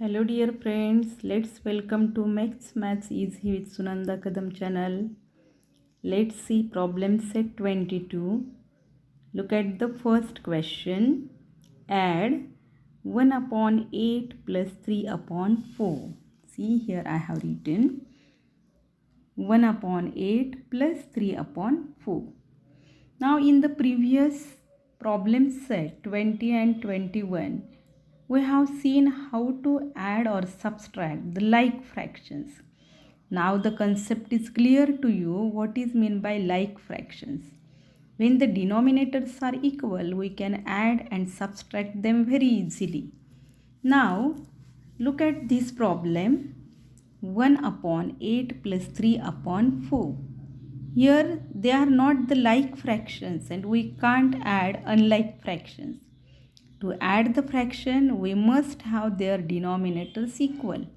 Hello dear friends, let's welcome to Maths Easy with Sunanda Kadam channel. Let's see problem set 22. Look at the first question. Add 1 upon 8 plus 3 upon 4. See here I have written 1 upon 8 plus 3 upon 4. Now in the previous problem set 20 and 21, we have seen how to add or subtract the like fractions. Now the concept is clear to you what is meant by like fractions. When the denominators are equal, we can add and subtract them very easily. Now look at this problem. 1 upon 8 plus 3 upon 4. Here they are not the like fractions and we can't add unlike fractions. To add the fraction, we must have their denominators equal.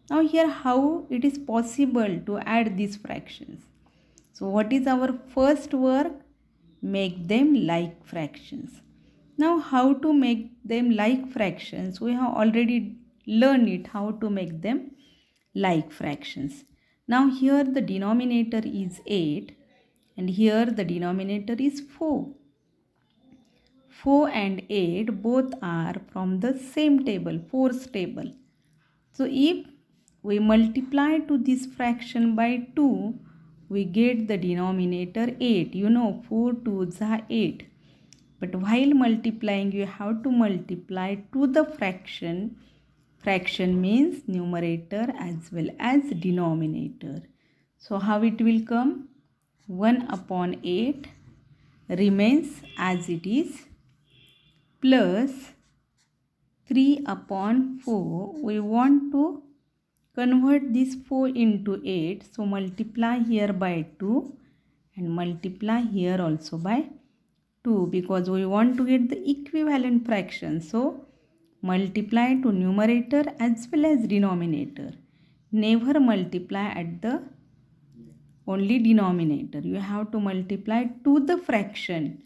Now here how it is possible to add these fractions. So what is our first work? Make them like fractions. Now how to make them like fractions? We have already learned it how to make them like fractions. Now here the denominator is 8 and here the denominator is 4. 4 and 8 both are from the same table, 4's table. So if we multiply to this fraction by 2, we get the denominator 8. You know 4 2s are 8. But while multiplying, you have to multiply to the fraction. Fraction means numerator as well as denominator. So how it will come? 1 upon 8 remains as it is, plus 3 upon 4. We want to convert this 4 into 8. So multiply here by 2 and multiply here also by 2 because we want to get the equivalent fraction. So multiply to numerator as well as denominator. Never multiply at the only denominator. You have to multiply to the fraction.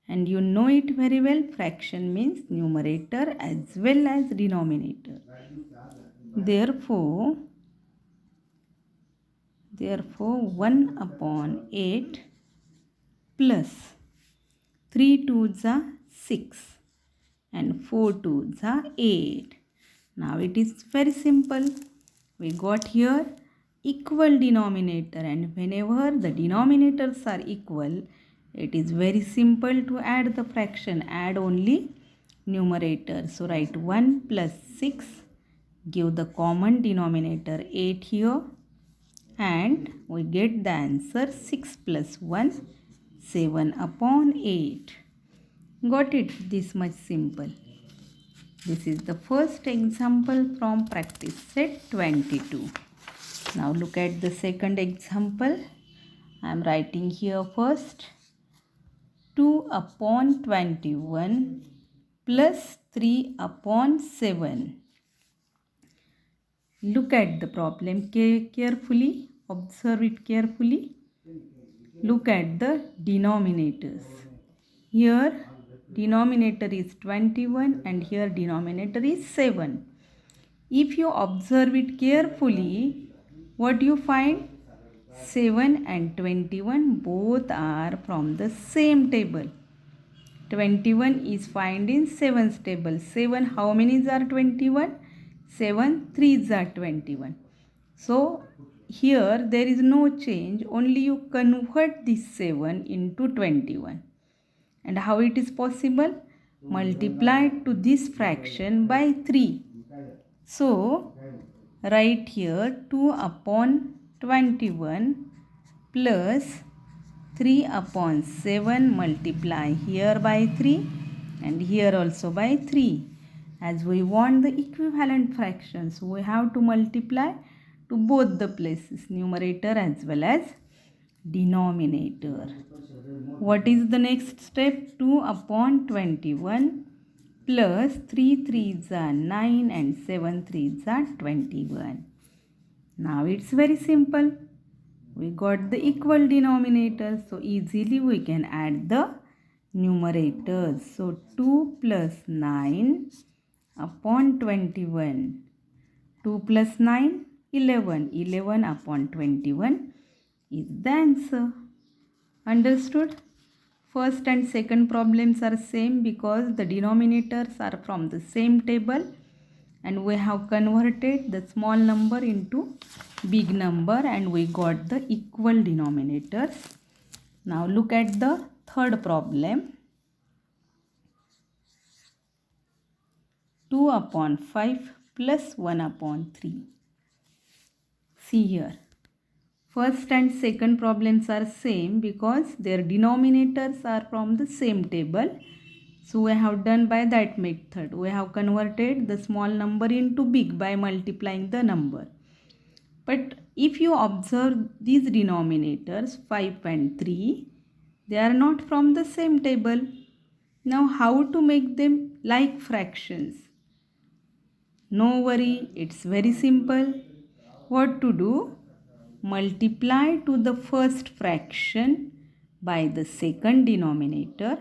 And you know it very well, fraction means numerator as well as denominator. Therefore 1 upon 8 plus 3 2s are 6 and 4 2s are 8. Now it is very simple. We got here equal denominator, and whenever the denominators are equal, it is very simple to add the fraction. Add only numerator. So write 1 plus 6. Give the common denominator 8 here. And we get the answer 6 plus 1, 7 upon 8. Got it? This much simple. This is the first example from practice set 22. Now look at the second example. I am writing here first. 2 upon 21 plus 3 upon 7. Look at the problem carefully. Observe it carefully. Look at the denominators. Here denominator is 21 and here denominator is 7. If you observe it carefully, what you find? 7 and 21 both are from the same table. 21 is found in 7's table. 7, how many are 21? 7 3s are 21. So here there is no change, only you convert this 7 into 21. And how it is possible? Multiply to this fraction by 3. So write here 2 upon 21 plus 3 upon 7, multiply here by 3 and here also by 3. As we want the equivalent fractions, we have to multiply to both the places, numerator as well as denominator. What is the next step? 2 upon 21 plus 3 3s are 9 and 7 3s are 21. Now it's very simple. We got the equal denominators, so easily we can add the numerators. So 2 plus 9 upon 21 2 plus 9, 11. 11 upon 21 is the answer. Understood? First and second problems are same because the denominators are from the same table and we have converted the small number into big number and we got the equal denominators. Now look at the third problem. 2 upon 5 plus 1 upon 3. See here. First and second problems are same because their denominators are from the same table. So we have done by that method. We have converted the small number into big by multiplying the number. But if you observe these denominators 5 and 3, they are not from the same table. Now how to make them like fractions? No worry, it's very simple. What to do? Multiply to the first fraction by the second denominator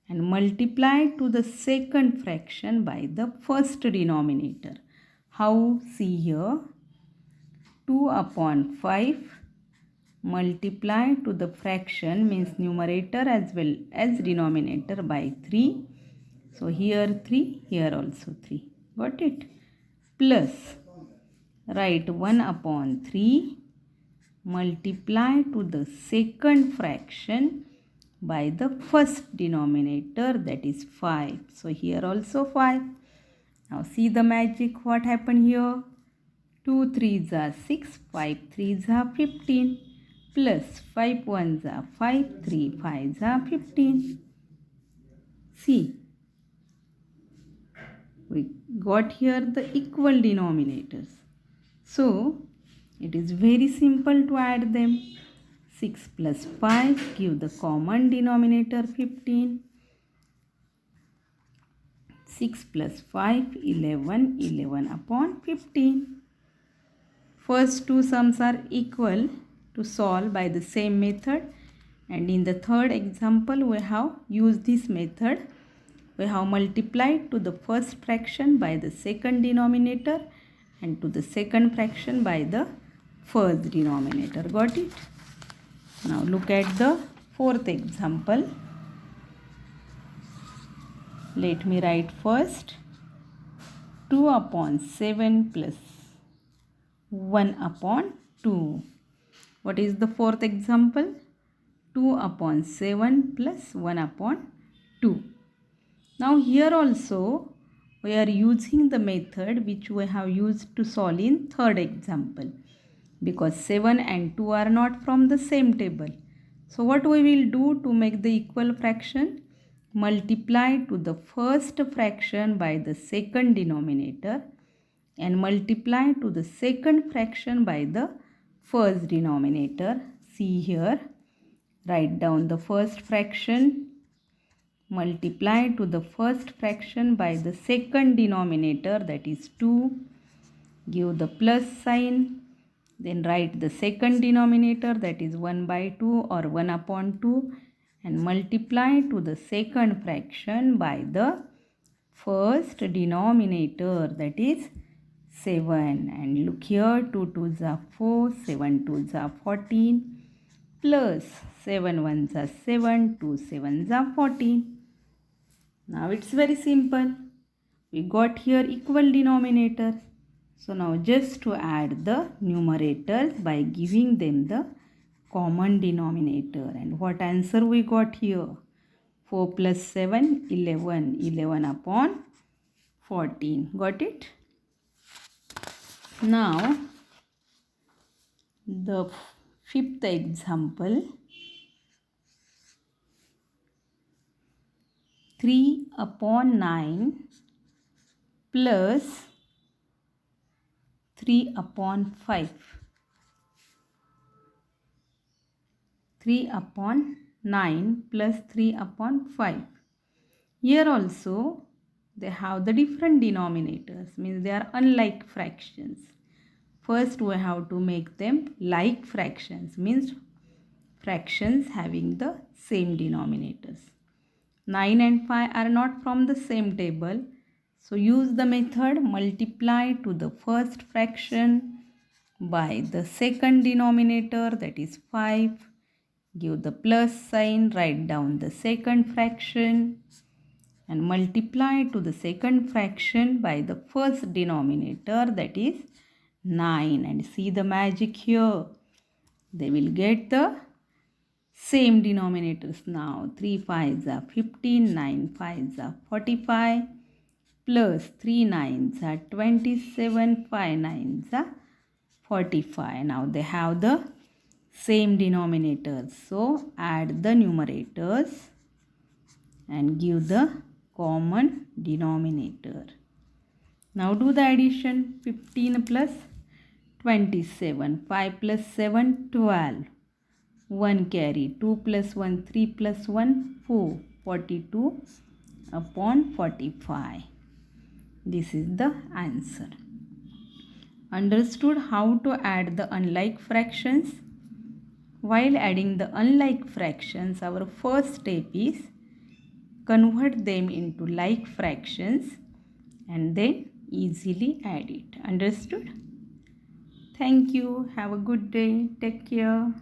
and multiply to the second fraction by the first denominator. How? See here. 2 upon 5 multiply to the fraction means numerator as well as denominator by 3. So here 3, here also 3. Got it? Plus write 1 upon 3 multiply to the second fraction by the first denominator, that is 5. So here also 5. Now see the magic, what happened here? 2 3s are 6, 5 3s are 15, plus 5 1s are 5, 3 5s are 15. See, we got here the equal denominators. So it is very simple to add them. 6 plus 5 give the common denominator 15. 6 plus 5, 11, 11 upon 15. First two sums are equal to solve by the same method, and in the third example we have used this method. We have multiplied to the first fraction by the second denominator and to the second fraction by the first denominator. Got it? Now look at the fourth example. Let me write first 2 upon 7 plus 1 upon 2. What is the fourth example? 2 upon 7 plus 1 upon 2. Now here also we are using the method which we have used to solve in third example, because 7 and 2 are not from the same table. So what we will do to make the equal fraction? Multiply to the first fraction by the second denominator and multiply to the second fraction by the first denominator. See here, write down the first fraction, multiply to the first fraction by the second denominator, that is 2, give the plus sign, then write the second denominator, that is 1 by 2 or 1 upon 2, and multiply to the second fraction by the first denominator, that is 7. And look here, 2 2s are 4, 7 2s are 14, plus 7 1s are 7, 2 7s are 14. Now it's very simple. We got here equal denominators. So now just to add the numerators by giving them the common denominator. And what answer we got here? 4 plus 7, 11. 11 upon 14. Got it? Now the fifth example. 3 upon 9 plus 3 upon 5. 3 upon 9 plus 3 upon 5. Here also they have the different denominators, means they are unlike fractions. First we have to make them like fractions, means fractions having the same denominators. 9 and 5 are not from the same table, So use the method multiply to the first fraction by the second denominator, that is 5. Give the plus sign, write down the second fraction and multiply to the second fraction by the first denominator, that is 9. And see the magic here. They will get the same denominators now. 3 5s are 15, 9 5s are 45, plus 3 9s are 27, 5 9s are 45. Now they have the same denominators. So add the numerators and give the common denominator. Now do the addition. 15 plus 27, 5 plus 7, 12. 1 carry, 2 plus 1, 3 plus 1, 4. 42 upon 45. This is the answer. Understood how to add the unlike fractions? While adding the unlike fractions, our first step is convert them into like fractions and then easily add it. Understood? Thank you. Have a good day. Take care.